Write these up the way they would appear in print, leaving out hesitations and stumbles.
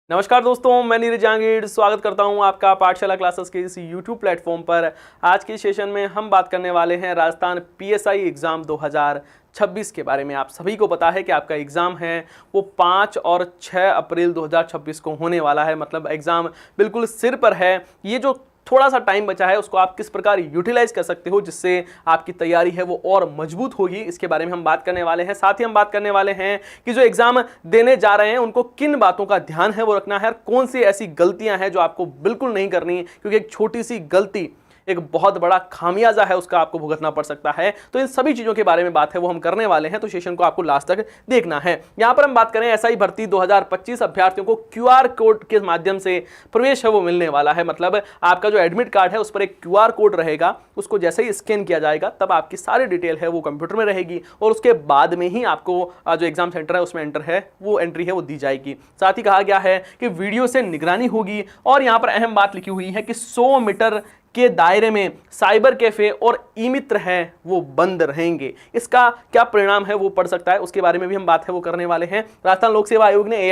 नमस्कार दोस्तों, मैं नीरज जहांगीर स्वागत करता हूं आपका पाठशाला क्लासेस के इस YouTube प्लेटफॉर्म पर। आज के सेशन में हम बात करने वाले हैं राजस्थान पीएसआई एग्ज़ाम 2026 के बारे में। आप सभी को पता है कि आपका एग्ज़ाम है वो 5 और 6 अप्रैल 2026 को होने वाला है। मतलब एग्ज़ाम बिल्कुल सिर पर है। ये जो थोड़ा सा टाइम बचा है उसको आप किस प्रकार यूटिलाइज कर सकते हो जिससे आपकी तैयारी है वो और मजबूत होगी, इसके बारे में हम बात करने वाले हैं। साथ ही हम बात करने वाले हैं कि जो एग्जाम देने जा रहे हैं उनको किन बातों का ध्यान है वो रखना है और कौन सी ऐसी गलतियां हैं जो आपको बिल्कुल नहीं करनी, क्योंकि एक छोटी सी गलती एक बहुत बड़ा खामियाजा है, उसका आपको भुगतना पड़ सकता है। तो इन सभी चीजों के बारे में बात है वो हम करने वाले हैं, तो सेशन को आपको लास्ट तक देखना है। यहां पर हम बात करें एसआई भर्ती 2025 अभ्यर्थियों को क्यूआर कोड के माध्यम से प्रवेश है वो मिलने वाला है। मतलब आपका जो एडमिट कार्ड है उस पर एक क्यूआर कोड रहेगा, उसको जैसे ही स्कैन किया जाएगा तब आपकी सारी डिटेल है वो कंप्यूटर में रहेगी और उसके बाद में ही आपको जो एग्जाम सेंटर है उसमें एंट्री है वो दी जाएगी। साथ ही कहा गया है कि वीडियो से निगरानी होगी और यहां पर अहम बात लिखी हुई है कि 100 मीटर के दायरे में साइबर कैफे और ई मित्र हैं वो बंद रहेंगे। इसका क्या परिणाम है वो पड़ सकता है, उसके बारे में भी हम बात है वो करने वाले हैं। राजस्थान लोक सेवा आयोग ने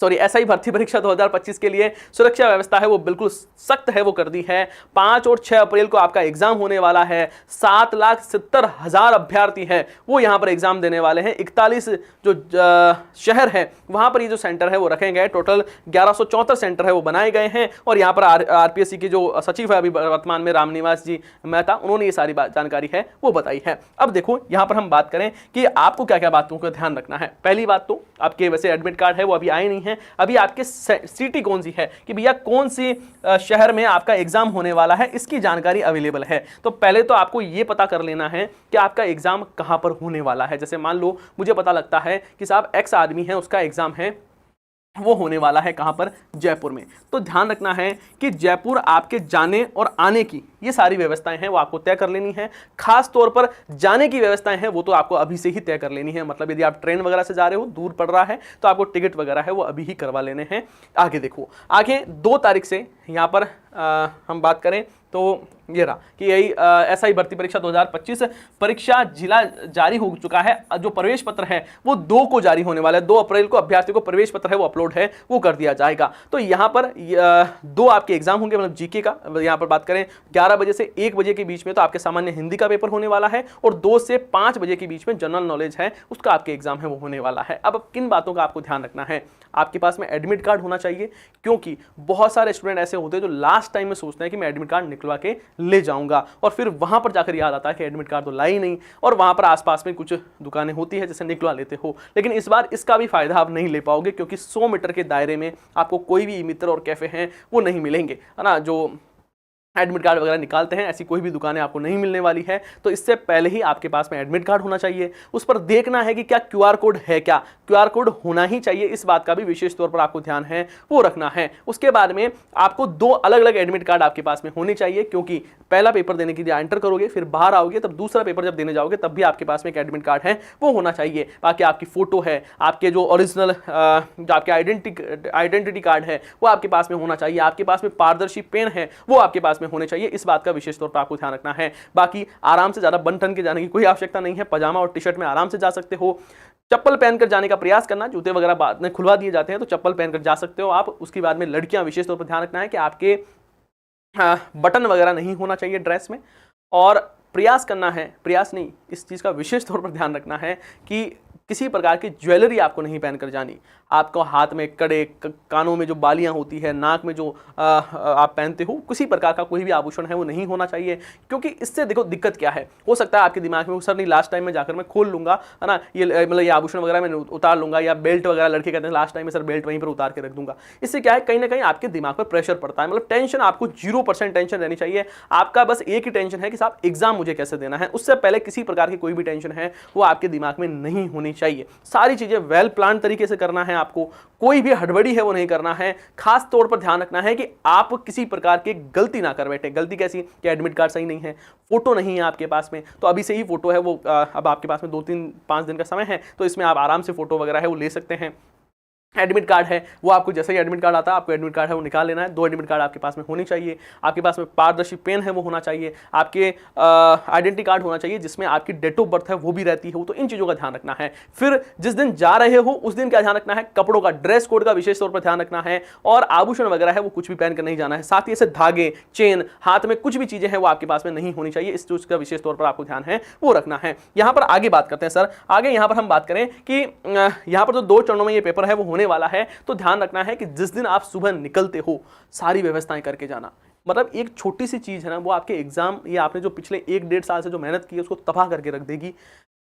एसआई भर्ती परीक्षा 2025 के लिए सुरक्षा व्यवस्था है वो बिल्कुल सख्त है वो कर दी है। 5 और 6 अप्रैल को आपका एग्जाम होने वाला है। 7,70,000 अभ्यर्थी हैं वो यहां पर एग्जाम देने वाले हैं। 41 जो शहर है वहां पर ये जो सेंटर है वो रखे गए। टोटल 1174 सेंटर है वो बनाए गए हैं और यहां पर आरपीएससी के जो सचिव है अभी वर्तमान में रामनिवास जी मेहता, उन्होंने ये सारी जानकारी है वो बताई है। अब देखो यहां पर हम बात करें कि आपको क्या क्या बातों का ध्यान रखना है। पहली बात तो आपके वैसे एडमिट कार्ड है वो अभी आए नहीं है। अभी आपके सिटी कौन सी है कि भैया कौन सी शहर में आपका एग्जाम होने वाला है, इसकी जानकारी अवेलेबल है। तो पहले तो आपको यह पता कर लेना है कि आपका एग्जाम कहां पर होने वाला है। जैसे मान लो मुझे पता लगता है कि साहब एक्स आदमी है, उसका एग्जाम है वो होने वाला है कहां पर, जयपुर में। तो ध्यान रखना है कि जयपुर आपके जाने और आने की ये सारी व्यवस्थाएं हैं वो आपको तय कर लेनी है। खास तौर पर जाने की व्यवस्थाएं हैं वो तो आपको अभी से ही तय कर लेनी है। मतलब यदि आप ट्रेन वगैरह से जा रहे हो, दूर पड़ रहा है, तो आपको टिकट वगैरह है वो अभी ही करवा लेने हैं। आगे देखो, आगे 2 तारीख से यहां पर हम बात करें तो ये रहा कि यही एसआई भर्ती परीक्षा 2025 परीक्षा जिला जारी हो चुका है। जो प्रवेश पत्र है वो 2 को जारी होने वाला है। 2 अप्रैल को अभ्यर्थियों को प्रवेश पत्र है वो अपलोड है वो कर दिया जाएगा। तो यहाँ पर 2 आपके एग्जाम होंगे। मतलब जीके का यहाँ पर बात करें 11 बजे से 1 बजे के बीच में तो आपके सामान्य हिंदी का पेपर होने वाला है और 2 से 5 बजे के बीच में जनरल नॉलेज है उसका आपके एग्जाम है वो होने वाला है। अब किन बातों का आपको ध्यान रखना है, आपके पास में एडमिट कार्ड होना चाहिए, क्योंकि बहुत सारे स्टूडेंट ऐसे होते हैं जो लास्ट टाइम में सोचते हैं कि मैं एडमिट कार्ड निकलवा के ले जाऊंगा और फिर वहां पर जाकर याद आता है कि एडमिट कार्ड तो लाई नहीं, और वहां पर आसपास में कुछ दुकानें होती है जिसे निकलवा लेते हो। लेकिन इस बार इसका भी फायदा आप नहीं ले पाओगे, क्योंकि 100 मीटर के दायरे में आपको कोई भी मित्र और कैफे हैं वो नहीं मिलेंगे, है ना। जो एडमिट कार्ड वगैरह निकालते हैं ऐसी कोई भी दुकानें आपको नहीं मिलने वाली है। तो इससे पहले ही आपके पास में एडमिट कार्ड होना चाहिए। उस पर देखना है कि क्या क्यूआर कोड है, क्या क्यूआर कोड होना ही चाहिए, इस बात का भी विशेष तौर पर आपको ध्यान है वो रखना है। उसके बाद में आपको 2 अलग अलग एडमिट कार्ड आपके पास में होने चाहिए, क्योंकि पहला पेपर देने के लिए एंटर करोगे, फिर बाहर आओगे, तब दूसरा पेपर जब देने जाओगे तब भी आपके पास में एक एडमिट कार्ड है वो होना चाहिए। बाकी आपकी फोटो है, आपके जो ओरिजिनल जो आपके आइडेंटिटी कार्ड है वो आपके पास में होना चाहिए। आपके पास में पारदर्शी पेन है वो आपके पास में होने चाहिए। इस बात का विशेष तौर पर आपको ध्यान रखना है। बाकी आराम से ज्यादा बन ठन के जाने की कोई आवश्यकता नहीं है। पजामा और टी शर्ट में आराम से जा सकते हो। चप्पल पहनकर जाने का प्रयास करना, जूते वगैरह बाद में खुलवा दिए जाते हैं तो चप्पल पहनकर जा सकते हो आप। उसके बाद में लड़कियां विशेष तौर पर ध्यान रखना है कि आपके बटन वगैरह नहीं होना चाहिए ड्रेस में, और प्रयास करना है, प्रयास नहीं, इस चीज का विशेष तौर पर ध्यान रखना है कि किसी प्रकार की ज्वेलरी आपको नहीं पहनकर जानी। आपको हाथ में कड़े, कानों में जो बालियां होती है, नाक में जो आप पहनते हो, किसी प्रकार का कोई भी आभूषण है वो नहीं होना चाहिए, क्योंकि इससे देखो दिक्कत क्या है। हो सकता है आपके दिमाग में सर नहीं लास्ट टाइम में जाकर मैं खोल लूंगा, है ना, ये मतलब ये आभूषण वगैरह मैं उतार लूंगा, या बेल्ट वगैरह लड़के कहते हैं लास्ट टाइम में सर बेल्ट वहीं पर उतार के रख दूंगा। इससे क्या है, कहीं ना कहीं आपके दिमाग पर प्रेशर पड़ता है। मतलब टेंशन आपको 0% टेंशन रहनी चाहिए। आपका बस एक ही टेंशन है कि साहब एग्जाम मुझे कैसे देना है। उससे पहले किसी प्रकार की कोई भी टेंशन है वो आपके दिमाग में नहीं होनी चाहिए। सारी चीजें वेल प्लान तरीके से करना है आपको, कोई भी हड़बड़ी है वो नहीं करना है। खास तौर पर ध्यान रखना है कि आप किसी प्रकार की गलती ना कर बैठे। गलती कैसी कि एडमिट कार्ड सही नहीं है, फोटो नहीं है आपके पास में, तो अभी से ही फोटो है वो अब आपके पास में 2-3-5 दिन का समय है, तो इसमें आप आराम से फोटो वगैरह है वो ले सकते हैं। एडमिट कार्ड है वो आपको जैसे ही एडमिट कार्ड आता है आपको एडमिट कार्ड है वो निकाल लेना है। 2 एडमिट कार्ड आपके पास में होनी चाहिए, आपके पास में पारदर्शी पेन है वो होना चाहिए, आपके आइडेंटिटी कार्ड होना चाहिए जिसमें आपकी डेट ऑफ बर्थ है वो भी रहती है। तो इन चीज़ों का ध्यान रखना है। फिर जिस दिन जा रहे हो उस दिन क्या ध्यान रखना है, कपड़ों का ड्रेस कोड का विशेष तौर पर ध्यान रखना है, और आभूषण वगैरह है वो कुछ भी पहन कर नहीं जाना है। साथ ही ऐसे धागे, चेन, हाथ में कुछ भी चीजें हैं वो आपके पास में नहीं होनी चाहिए। इस चीज का विशेष तौर पर आपको ध्यान है वो रखना है। यहां पर आगे बात करते हैं सर, आगे यहां पर हम बात करें कि यहां पर जो 2 चरणों में ये पेपर है वो होने वाला है, तो ध्यान रखना है कि जिस दिन आप सुबह निकलते हो सारी व्यवस्थाएं करके जाना। मतलब एक छोटी सी चीज है ना वो आपके एग्जाम या आपने जो पिछले 1-1.5 साल से जो मेहनत की है उसको तबाह करके रख देगी।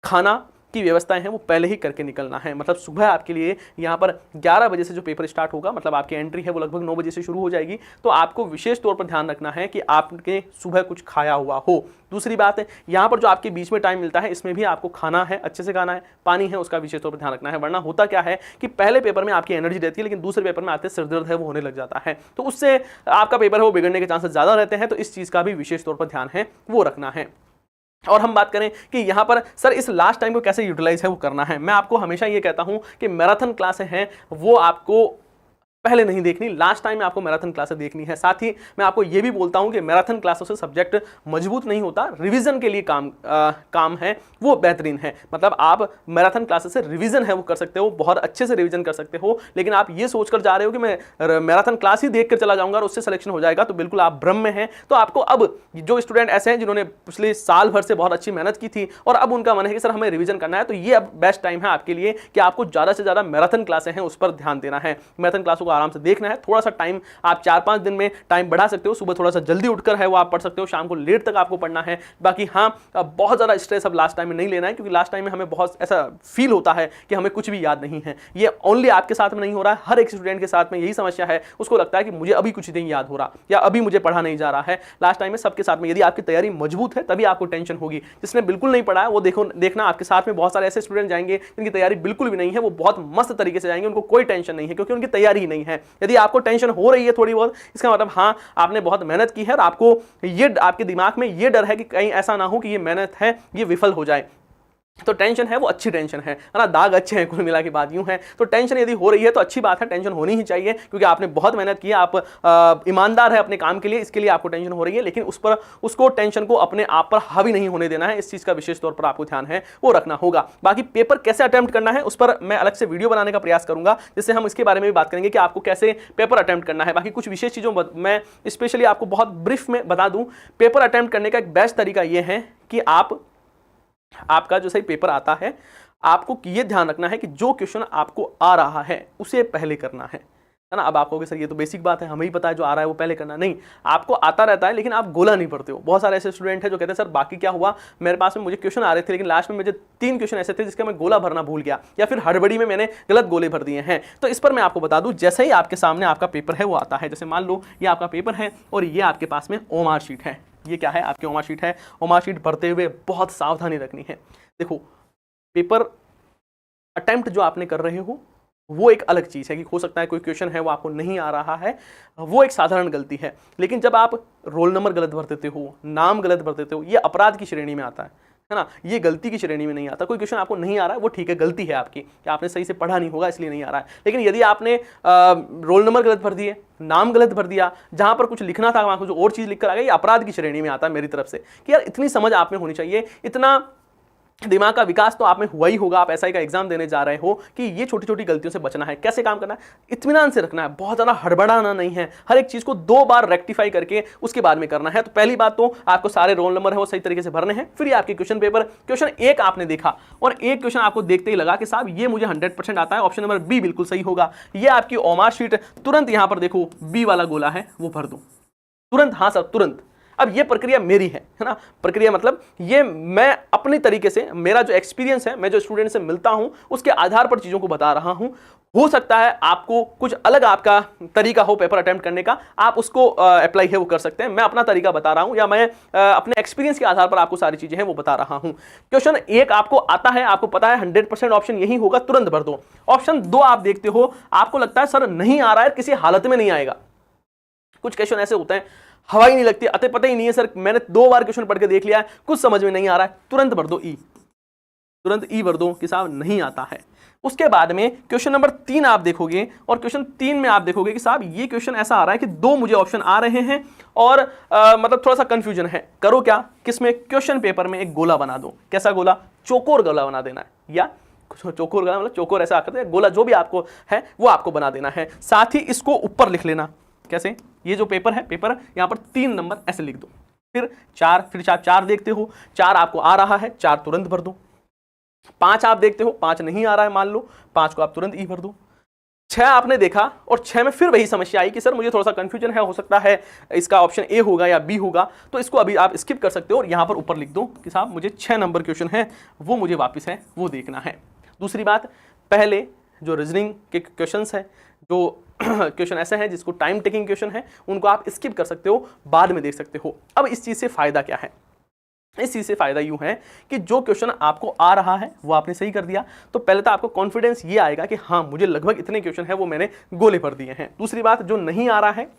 खाना की व्यवस्थाएं हैं वो पहले ही करके निकलना है। मतलब सुबह आपके लिए यहाँ पर 11 बजे से जो पेपर स्टार्ट होगा, मतलब आपकी एंट्री है वो लगभग 9 बजे से शुरू हो जाएगी। तो आपको विशेष तौर पर ध्यान रखना है कि आपने सुबह कुछ खाया हुआ हो। दूसरी बात है यहाँ पर जो आपके बीच में टाइम मिलता है इसमें भी आपको खाना है, अच्छे से खाना है, पानी है उसका विशेष तौर पर ध्यान रखना है। वरना होता क्या है कि पहले पेपर में आपकी एनर्जी रहती है लेकिन दूसरे पेपर में आते सिर दर्द है वो होने लग जाता है, तो उससे आपका पेपर है वो बिगड़ने के चांसेस ज़्यादा रहते हैं। तो इस चीज़ का भी विशेष तौर पर ध्यान है वो रखना है। और हम बात करें कि यहाँ पर सर इस लास्ट टाइम को कैसे यूटिलाइज है वो करना है। मैं आपको हमेशा ये कहता हूँ कि मैराथन क्लासें हैं वो आपको पहले नहीं देखनी, लास्ट टाइम में आपको मैराथन क्लासेस देखनी है। साथ ही मैं आपको ये भी बोलता हूं कि मैराथन क्लासों से सब्जेक्ट मजबूत नहीं होता, रिवीजन के लिए काम है वो बेहतरीन है। मतलब आप मैराथन क्लासेस से रिवीजन है वो कर सकते हो, बहुत अच्छे से रिवीजन कर सकते हो। लेकिन आप ये सोचकर जा रहे हो कि मैं मैराथन क्लास ही देख कर चला जाऊंगा और उससे सिलेक्शन हो जाएगा, तो बिल्कुल आप भ्रम में हैं। तो आपको अब जो स्टूडेंट ऐसे हैं जिन्होंने पिछले साल भर से बहुत अच्छी मेहनत की थी और अब उनका मन है कि सर हमें रिवीजन करना है, तो ये अब बेस्ट टाइम है आपके लिए कि आपको ज़्यादा से ज़्यादा मैराथन क्लासें हैं उस पर ध्यान देना है। मैराथन क्लासों को आराम से देखना है। थोड़ा सा टाइम आप 4-5 दिन में टाइम बढ़ा सकते हो, सुबह थोड़ा सा जल्दी उठकर है वो आप पढ़ सकते हो, शाम को लेट तक आपको पढ़ना है। बाकी हाँ, बहुत ज़्यादा स्ट्रेस अब लास्ट टाइम में नहीं लेना है, क्योंकि लास्ट टाइम में हमें बहुत ऐसा फील होता है कि हमें कुछ भी याद नहीं है। ये ओनली आपके साथ में नहीं हो रहा है, हर एक स्टूडेंट के साथ में यही समस्या है। उसको लगता है कि मुझे अभी कुछ नहीं याद हो रहा या अभी मुझे पढ़ा नहीं जा रहा है। लास्ट टाइम में सबके साथ में यदि आपकी तैयारी मजबूत है तभी आपको टेंशन होगी। जिसने बिल्कुल नहीं पढ़ा है वो देखना आपके साथ में बहुत सारे ऐसे स्टूडेंट जाएंगे जिनकी तैयारी बिल्कुल भी नहीं है, वो बहुत मस्त तरीके से जाएंगे, उनको कोई टेंशन नहीं है क्योंकि उनकी तैयारी ही नहीं है। यदि आपको टेंशन हो रही है थोड़ी बहुत, इसका मतलब हाँ आपने बहुत मेहनत की है और आपको ये आपके दिमाग में ये डर है कि कहीं ऐसा ना हो कि ये मेहनत है ये विफल हो जाए। तो टेंशन है वो अच्छी टेंशन है ना, दाग अच्छे हैं, कुल मिला की बात यूं है। तो टेंशन यदि हो रही है तो अच्छी बात है, टेंशन होनी ही चाहिए क्योंकि आपने बहुत मेहनत की है, आप ईमानदार है अपने काम के लिए, इसके लिए आपको टेंशन हो रही है। लेकिन उसको टेंशन को अपने आप पर हावी नहीं होने देना है। इस चीज़ का विशेष तौर पर आपको ध्यान है वो रखना होगा। बाकी पेपर कैसे अटेम्प्ट करना है उस पर मैं अलग से वीडियो बनाने का प्रयास करूंगा, जिससे हम इसके बारे में भी बात करेंगे कि आपको कैसे पेपर अटेम्प्ट करना है। बाकी कुछ विशेष चीज़ों मैं स्पेशली आपको बहुत ब्रीफ में बता दूं। पेपर अटेम्प्ट करने का एक बेस्ट तरीका यह है कि आपका जो सही पेपर आता है आपको ये ध्यान रखना है कि जो क्वेश्चन आपको आ रहा है उसे पहले करना है ना। अब आप कहोगे सर ये तो बेसिक बात है, हमें ही पता है जो आ रहा है वो पहले करना। नहीं, आपको आता रहता है लेकिन आप गोला नहीं पढ़ते हो। बहुत सारे ऐसे स्टूडेंट हैं जो कहते हैं सर बाकी क्या हुआ, मेरे पास में मुझे क्वेश्चन आ रहे थे लेकिन लास्ट में मुझे 3 क्वेश्चन ऐसे थे जिसका मैं गोला भरना भूल गया या फिर हड़बड़ी में मैंने गलत गोले भर दिए हैं। तो इस पर मैं आपको बता दूं, जैसे ही आपके सामने आपका पेपर है वो आता है, जैसे मान लो ये आपका पेपर है और ये आपके पास में ओमार शीट है। ये क्या है, आपकी ओमार शीट है। ओमार शीट भरते हुए बहुत सावधानी रखनी है। देखो, पेपर अटेम्प्ट जो आपने कर रहे हो वो एक अलग चीज़ है कि हो सकता है कोई क्वेश्चन है वो आपको नहीं आ रहा है, वो एक साधारण गलती है। लेकिन जब आप रोल नंबर गलत भर देते हो, नाम गलत भर देते हो, ये अपराध की श्रेणी में आता है ना, ये गलती की श्रेणी में नहीं आता। कोई क्वेश्चन आपको नहीं आ रहा है वो ठीक है, गलती है आपकी कि आपने सही से पढ़ा नहीं होगा इसलिए नहीं आ रहा है। लेकिन यदि आपने रोल नंबर गलत भर दिए, नाम गलत भर दिया, जहां पर कुछ लिखना था वहां कुछ और चीज़ लिख कर आ गई, ये अपराध की श्रेणी में आता है मेरी तरफ से। कि यार इतनी समझ आप में होनी चाहिए, इतना दिमाग का विकास तो आप में हुआ ही होगा। आप एसआई का एग्जाम देने जा रहे हो कि ये छोटी छोटी गलतियों से बचना है। कैसे काम करना है, इत्मीनान से रखना है, बहुत ज़्यादा हड़बड़ाना नहीं है। हर एक चीज़ को 2 बार रेक्टिफाई करके उसके बाद में करना है। तो पहली बात तो आपको सारे रोल नंबर है वो सही तरीके से भरने हैं। फिर ये आपके क्वेश्चन पेपर, क्वेश्चन 1 आपने देखा और एक क्वेश्चन आपको देखते ही लगा कि साहब ये मुझे 100% आता है, ऑप्शन नंबर बी बिल्कुल सही होगा। ये आपकी ओमार शीट, तुरंत यहां पर देखो बी वाला गोला है वो भर दो तुरंत। हाँ सर तुरंत। अब ये प्रक्रिया मेरी है ना, प्रक्रिया मतलब ये मैं अपनी तरीके से, मेरा जो एक्सपीरियंस है, मैं जो स्टूडेंट से मिलता हूं उसके आधार पर चीज़ों को बता रहा हूं। हो सकता है आपको कुछ अलग आपका तरीका हो पेपर अटेम्प्ट करने का, आप उसको अप्लाई है वो कर सकते हैं। मैं अपना तरीका बता रहा हूं या मैं अपने एक्सपीरियंस के आधार पर आपको सारी चीज़ें हैं वो बता रहा हूं। क्वेश्चन 1 आपको आता है, आपको पता है 100% ऑप्शन यही होगा, तुरंत भर दो। ऑप्शन 2 आप देखते हो, आपको लगता है सर नहीं आ रहा है, किसी हालत में नहीं आएगा। कुछ क्वेश्चन ऐसे होते हैं हवा ही नहीं लगती, अते पता ही नहीं है सर, मैंने 2 बार क्वेश्चन पढ़ के देख लिया है, कुछ समझ में नहीं आ रहा है, तुरंत भर दो ई। तुरंत ई भर दो कि साहब नहीं आता है। उसके बाद में क्वेश्चन नंबर 3 आप देखोगे और क्वेश्चन 3 में आप देखोगे कि साहब ये क्वेश्चन ऐसा आ रहा है कि 2 मुझे ऑप्शन आ रहे हैं और मतलब थोड़ा सा कंफ्यूजन है, करो क्या, किसमें, क्वेश्चन पेपर में एक गोला बना दो। कैसा गोला? चौकोर गोला बना देना है, या चौकोर गोला मतलब चौकोर ऐसा आकर गोला जो भी आपको है वो आपको बना देना है। साथ ही इसको ऊपर लिख लेना। कैसे? ये जो पेपर है, पेपर यहाँ पर 3 नंबर ऐसे लिख दो। फिर 4, फिर आप 4 देखते हो, 4 आपको आ रहा है, 4 तुरंत भर दो। 5 आप देखते हो, 5 नहीं आ रहा है मान लो, 5 को आप तुरंत ई भर दो। 6 आपने देखा और 6 में फिर वही समस्या आई कि सर मुझे थोड़ा सा कंफ्यूजन है, हो सकता है इसका ऑप्शन ए होगा या बी होगा, तो इसको अभी आप स्किप कर सकते हो और यहां पर ऊपर लिख दो कि साहब मुझे 6 नंबर क्वेश्चन है वो मुझे वापस है वो देखना है। दूसरी बात, पहले जो रीजनिंग के क्वेश्चंस है, जो क्वेश्चन ऐसे हैं जिसको टाइम टेकिंग क्वेश्चन है, उनको आप स्किप कर सकते हो, बाद में देख सकते हो। अब इस चीज से फायदा क्या है? इस चीज से फायदा यूं है कि जो क्वेश्चन आपको आ रहा है वो आपने सही कर दिया, तो पहले तो आपको कॉन्फिडेंस ये आएगा कि हाँ मुझे लगभग इतने क्वेश्चन है वो मैंने गोले भर दिए हैं। दूसरी बात, जो नहीं आ रहा है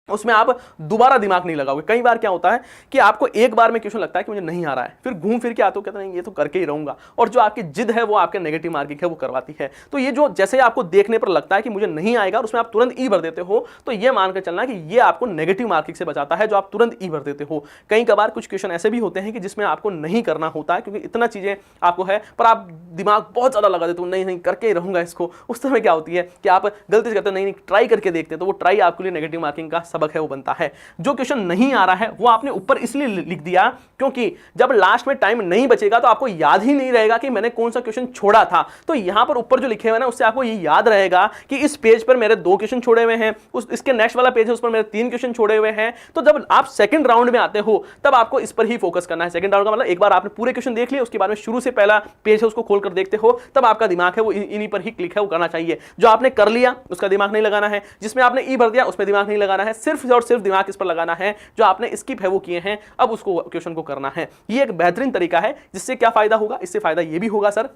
उसमें आप दोबारा दिमाग नहीं लगाओगे। कई बार क्या होता है कि आपको एक बार में क्वेश्चन लगता है कि मुझे नहीं आ रहा है, फिर घूम फिर के आते हो, कहते हैं ये तो करके ही रहूंगा, और जो आपकी जिद है वो आपके नेगेटिव मार्किंग है वो करवाती है। तो ये जो जैसे आपको देखने पर लगता है कि मुझे नहीं आएगा और उसमें आप तुरंत ई भर देते हो, तो ये मानकर चलना कि ये आपको नेगेटिव मार्किंग से बचाता है जो आप तुरंत ई भर देते हो। कई कबार कुछ क्वेश्चन ऐसे भी होते हैं कि जिसमें आपको नहीं करना होता है क्योंकि इतना चीजें आपको है, पर आप दिमाग बहुत ज्यादा लगा देते हो, नहीं नहीं करके ही रहूंगा इसको। उस समय क्या होती है कि आप गलती से कहते हो नहीं ट्राई करके देखते, तो वो ट्राई आपके लिए नेगेटिव मार्किंग का सबक है वो बनता है। जो क्वेश्चन नहीं आ रहा है वो आपने ऊपर इसलिए लिख दिया क्योंकि जब लास्ट में टाइम नहीं बचेगा तो आपको याद ही नहीं रहेगा कि मैंने कौन सा क्वेश्चन छोड़ा था। तो यहां पर ऊपर जो लिखे हुए हैं ना उससे आपको ये याद रहेगा कि इस पेज पर मेरे 2 क्वेश्चन छोड़े हुए हैं, इसके नेक्स्ट वाला पेज है उस पर मेरे 3 क्वेश्चन छोड़े हुए हैं। तो जब आप सेकंड राउंड में आते हो तब आपको इस पर ही फोकस करना है। सेकंड राउंड का मतलब एक बार आपने पूरे क्वेश्चन देख लिए, उसके बाद में शुरू से पहला पेज है उसको खोलकर देखते हो, तब आपका दिमाग है वो इन्हीं पर ही क्लिक है वो करना चाहिए। जो आपने कर लिया उसका दिमाग नहीं लगाना है, जिसमें आपने ई भर दिया उसमें दिमाग नहीं लगाना है, सिर्फ और सिर्फ दिमाग इस पर लगाना है जो आपने स्किप है वो किए हैं, अब उसको क्वेश्चन को करना है। ये एक बेहतरीन तरीका है। जिससे क्या फायदा होगा? इससे फायदा ये भी होगा सर,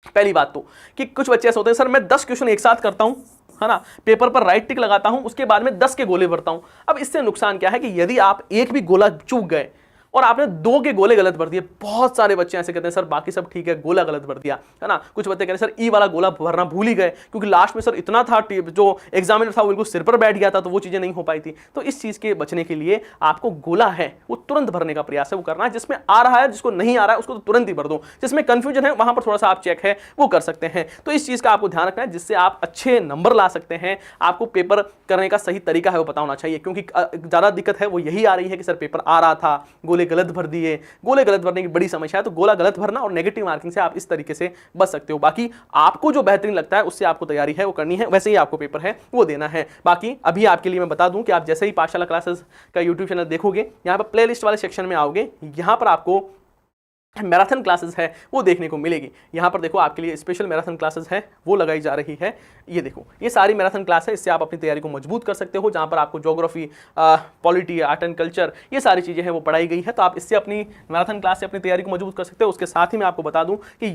पहली बात तो कि कुछ बच्चे ऐसे होते हैं सर मैं 10 क्वेश्चन एक साथ करता हूं, है ना, पेपर पर राइट टिक लगाता हूं, उसके बाद में 10 के गोले भरता हूं। अब इससे नुकसान क्या है कि यदि आप एक भी गोला चूक गए और आपने 2 के गोले गलत भर दिए, बहुत सारे बच्चे ऐसे कहते हैं सर बाकी सब ठीक है गोला गलत भर दिया, है ना। कुछ बच्चे कहते हैं सर ई वाला गोला भरना भूल ही गए क्योंकि लास्ट में सर इतना था, जो एग्जामिनर था वो बिल्कुल सिर पर बैठ गया था, तो वो चीजें नहीं हो पाई थी। तो इस चीज के बचने के लिए आपको गोला है वो तुरंत भरने का प्रयास है वो करना है। जिसमें आ रहा है, जिसको नहीं आ रहा है उसको तो तुरंत ही भर दो, जिसमें कंफ्यूजन है वहां पर थोड़ा सा आप चेक है वो कर सकते हैं। तो इस चीज का आपको ध्यान रखना है जिससे आप अच्छे नंबर ला सकते हैं। आपको पेपर करने का सही तरीका है वो पता होना चाहिए, क्योंकि ज्यादा दिक्कत है वो यही आ रही है कि सर पेपर आ रहा था गोले गलत भर दिए। गोले गलत भरने की बड़ी समस्या है, तो गोला गलत भरना और नेगेटिव मार्किंग से आप इस तरीके से बच सकते हो। बाकी आपको जो बेहतरीन लगता है उससे आपको तैयारी है वो करनी है, वैसे ही आपको पेपर है वो देना है। बाकी अभी आपके लिए मैं बता दूं कि आप जैसे ही पाठशाला क्लासेस का यूट्यूब चैनल देखोगे, यहां पर प्लेलिस्ट वाले सेक्शन में आओगे, यहां पर आपको मैराथन क्लासेस है वो देखने को मिलेगी। यहाँ पर देखो आपके लिए स्पेशल मैराथन क्लासेस है वो लगाई जा रही है। ये देखो ये सारी मैराथन क्लास है, इससे आप अपनी तैयारी को मजबूत कर सकते हो, जहाँ पर आपको geography, polity, art and culture ये सारी चीज़ें हैं वो पढ़ाई गई है। तो आप इससे अपनी मैराथन क्लास से अपनी तैयारी को मजबूत कर सकते हो। उसके साथ ही मैं आपको बता दूं कि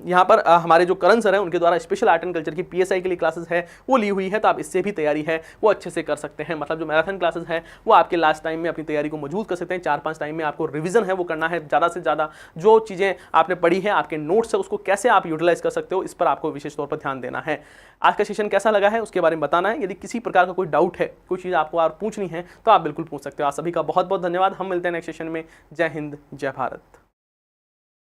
यहाँ पर हमारे जो करण सर हैं उनके द्वारा स्पेशल आर्ट एंड कल्चर की पीएसआई के लिए क्लासेस है वो ली हुई है, तो आप इससे भी तैयारी है वो अच्छे से कर सकते हैं। मतलब जो मैराथन क्लासेस है वो आपके लास्ट टाइम में अपनी तैयारी को मजबूत कर सकते हैं। 4-5 टाइम में आपको रिवीजन है वो करना है, ज़्यादा से ज़्यादा जो चीज़ें आपने पढ़ी है, आपके नोट्स है, उसको कैसे आप यूटिलाइज कर सकते हो, इस पर आपको विशेष तौर पर ध्यान देना है। आज का सेशन कैसा लगा है उसके बारे में बताना है। यदि किसी प्रकार का कोई डाउट है, कोई चीज़ आपको और पूछनी है तो आप बिल्कुल पूछ सकते हो। आप सभी का बहुत बहुत धन्यवाद। हम मिलते हैं नेक्स्ट सेशन में। जय हिंद, जय भारत।